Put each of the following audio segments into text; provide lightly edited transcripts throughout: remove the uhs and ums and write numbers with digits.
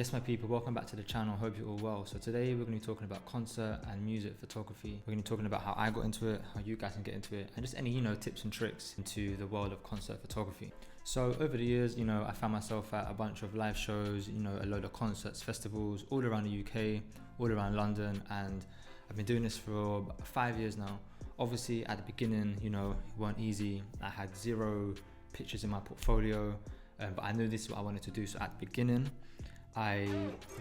Yes, my people, welcome back to the channel. Hope you're all well. So today we're going to be talking about concert and music photography. We're going to be talking about how I got into it, how you guys can get into it, and just any, tips and tricks into the world of concert photography. So over the years, I found myself at a bunch of live shows, a load of concerts, festivals, all around the UK, all around London, and I've been doing this for about 5 years now. Obviously, at the beginning, it weren't easy. I had 0 pictures in my portfolio, but I knew this is what I wanted to do. So at the beginning, I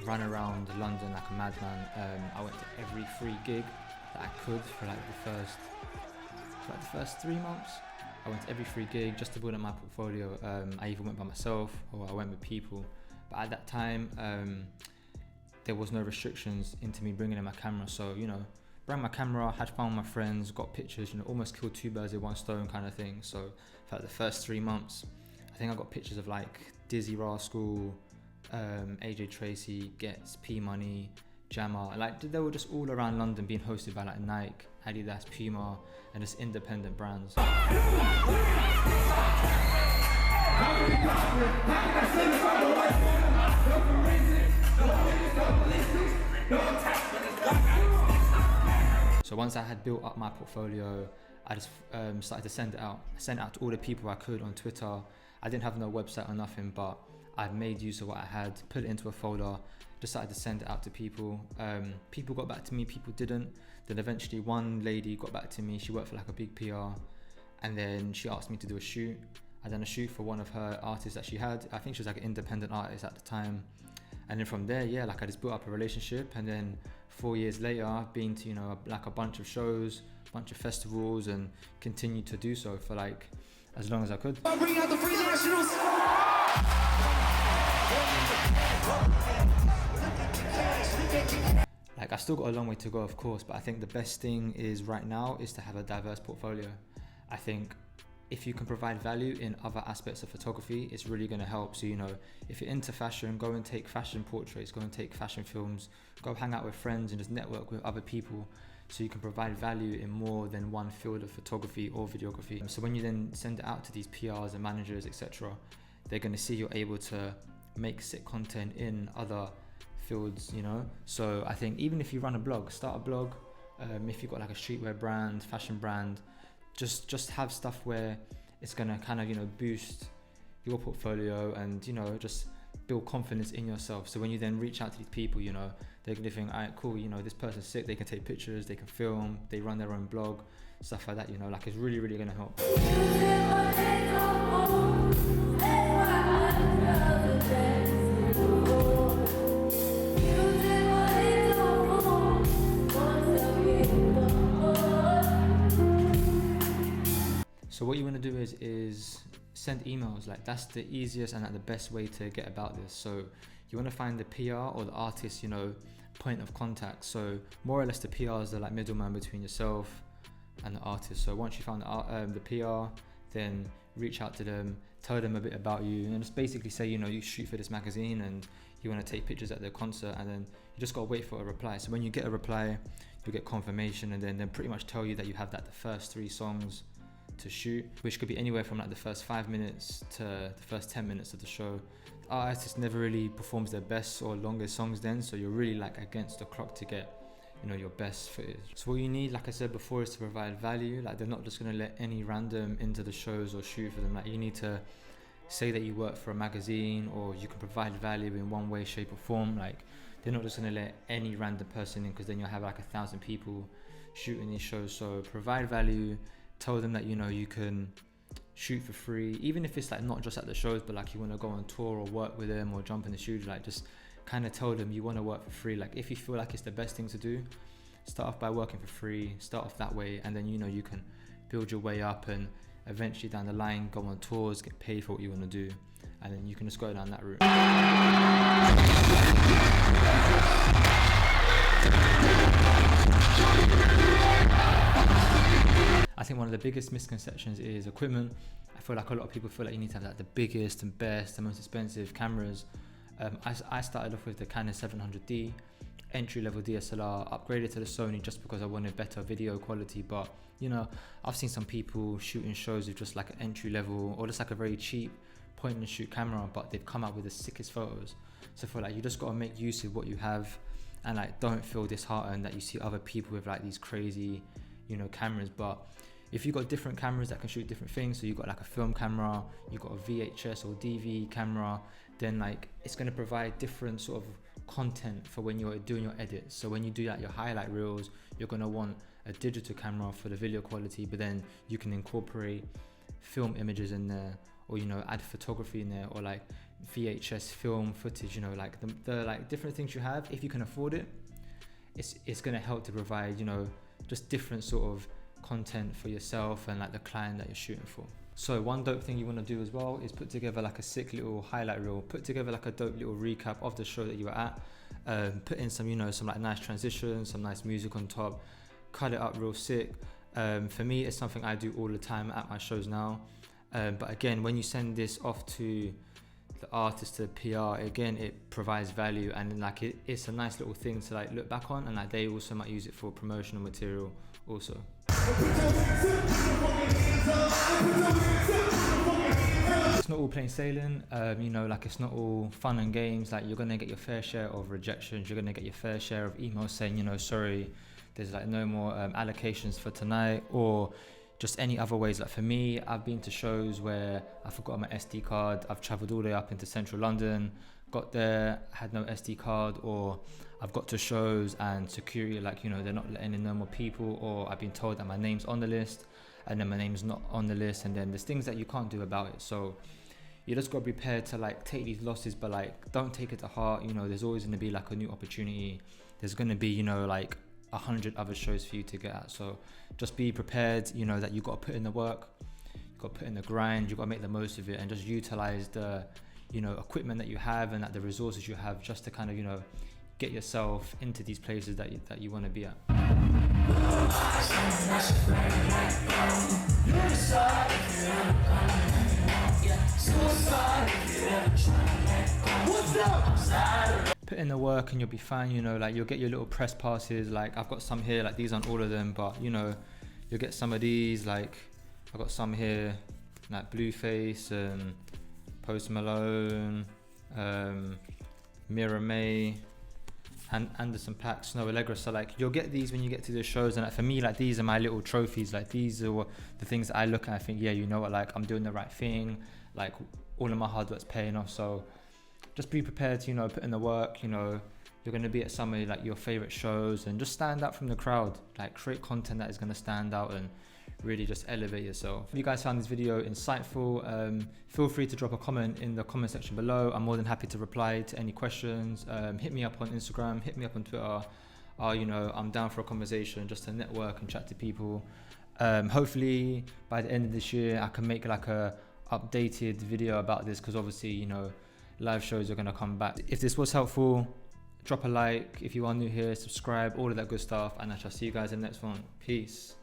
ran around London like a madman. I went to every free gig that I could for the first 3 months. I went to every free gig just to build up my portfolio. I either went by myself or I went with people. But at that time, there was no restrictions into me bringing in my camera. So, brought my camera, had fun with my friends, got pictures, almost killed 2 birds with 1 stone kind of thing. So for the first 3 months, I think I got pictures of Dizzy Rascal, AJ Tracey, Gets, P Money, Jammer. They were just all around London being hosted by Nike, Adidas, Puma, and just independent brands. So once I had built up my portfolio, I just started to send it out. I sent it out to all the people I could on Twitter. I didn't have no website or nothing, but I made use of what I had, put it into a folder, decided to send it out to people. People got back to me, people didn't. Then eventually one lady got back to me. She worked for a big PR, and then she asked me to do a shoot. I done a shoot for one of her artists that she had. I think she was an independent artist at the time. And then from there, I just built up a relationship. And then 4 years later, I've been to, a bunch of shows, a bunch of festivals, and continued to do so for as long as I could. Bring out the free nationals. I've still got a long way to go, of course, but I think the best thing is right now is to have a diverse portfolio. I think if you can provide value in other aspects of photography, it's really going to help. So, if you're into fashion, go and take fashion portraits, go and take fashion films, go hang out with friends and just network with other people so you can provide value in more than one field of photography or videography. So when you then send it out to these PRs and managers, etc., they're going to see you're able to make sick content in other fields, So I think even if you run a blog, start a blog. If you've got a streetwear brand, fashion brand, just have stuff where it's gonna kind of boost your portfolio and just build confidence in yourself. So when you then reach out to these people, they're gonna think, alright, cool, this person's sick, they can take pictures, they can film, they run their own blog, stuff like that, it's really, really gonna help. So what you want to do is send emails. That's the easiest and the best way to get about this. So you want to find the PR or the artist, point of contact. So more or less the PR is the middleman between yourself and the artist. So once you found the PR, then reach out to them, tell them a bit about you, and just basically say, you shoot for this magazine and you want to take pictures at their concert, and then you just got to wait for a reply. So when you get a reply, you get confirmation, and then they pretty much tell you that you have the first 3 songs to shoot, which could be anywhere from the first 5 minutes to the first 10 minutes of the show. The artist never really performs their best or longest songs then, so you're really against the clock to get your best footage. So what you need, like I said before, is to provide value. They're not just going to let any random into the shows or shoot for them. You need to say that you work for a magazine, or you can provide value in one way, shape or form. They're not just going to let any random person in, because then you'll have 1,000 people shooting these shows. So provide value. Tell them that you can shoot for free, even if it's not just at the shows, but you want to go on tour or work with them or jump in the studio. Just kind of tell them you want to work for free. If you feel it's the best thing to do, start off by working for free, start off that way, and then you can build your way up, and eventually down the line go on tours, get paid for what you want to do, and then you can just go down that route. I think one of the biggest misconceptions is equipment. I feel a lot of people feel you need to have the biggest and best and most expensive cameras. I started off with the Canon 700D, entry-level DSLR, upgraded to the Sony just because I wanted better video quality. But I've seen some people shooting shows with just an entry-level or just a very cheap point and shoot camera, but they've come out with the sickest photos. So I feel like you just got to make use of what you have, and like don't feel disheartened that you see other people with like these crazy, you know, cameras. But if you've got different cameras that can shoot different things, so you've got like a film camera, you've got a VHS or DV camera, then like it's going to provide different sort of content for when you're doing your edits. So when you do like your highlight reels, you're going to want a digital camera for the video quality, but then you can incorporate film images in there, or you know, add photography in there, or like VHS film footage, you know, like the like different things you have. If you can afford it, it's going to help to provide, you know, just different sort of content for yourself and like the client that you're shooting for. So one dope thing you want to do as well is put together like a sick little highlight reel, put together like a dope little recap of the show that you were at, put in some, you know, some like nice transitions, some nice music on top, cut it up real sick. For me, it's something I do all the time at my shows now. But again, when you send this off to the artist, to the PR, again, it provides value, and like it's a nice little thing to like look back on, and like they also might use it for promotional material also. It's not all plain sailing, you know, like it's not all fun and games. Like you're gonna get your fair share of rejections, you're gonna get your fair share of emails saying, you know, sorry, there's like no more allocations for tonight, or just any other ways. Like for me, I've been to shows where I forgot my SD card, I've travelled all the way up into central London, got there, had no SD card, or I've got to shows and security, like, you know, they're not letting in no more people, or I've been told that my name's on the list and then my name's not on the list, and then there's things that you can't do about it. So you just got to be prepared to like take these losses, but like don't take it to heart. You know, there's always going to be like a new opportunity. There's going to be, you know, like 100 other shows for you to get at. So just be prepared, you know, that you got to put in the work, you got to put in the grind, you got to make the most of it, and just utilize the, you know, equipment that you have and like the resources you have, just to kind of, you know, get yourself into these places that you want to be at. Put in the work and you'll be fine, you know, like you'll get your little press passes. Like I've got some here, like these aren't all of them, but you know, you'll get some of these. Like I've got some here, like Blueface and Post Malone, Mira May, and Anderson .Paak, Snow Allegra. So like you'll get these when you get to the shows, and like, for me, like these are my little trophies. Like these are the things that I look at, I think, yeah, you know what, like I'm doing the right thing, like all of my hard work's paying off. So just be prepared to, you know, put in the work. You know, you're going to be at some of like your favorite shows, and just stand out from the crowd, like create content that is going to stand out and really just elevate yourself. If you guys found this video insightful, feel free to drop a comment in the comment section below. I'm more than happy to reply to any questions. Hit me up on Instagram, hit me up on Twitter. You know, I'm down for a conversation, just to network and chat to people. Hopefully by the end of this year I can make like a updated video about this, because obviously, you know, live shows are going to come back. If this was helpful, drop a like. If you are new here, subscribe, all of that good stuff, and I shall see you guys in the next one. Peace.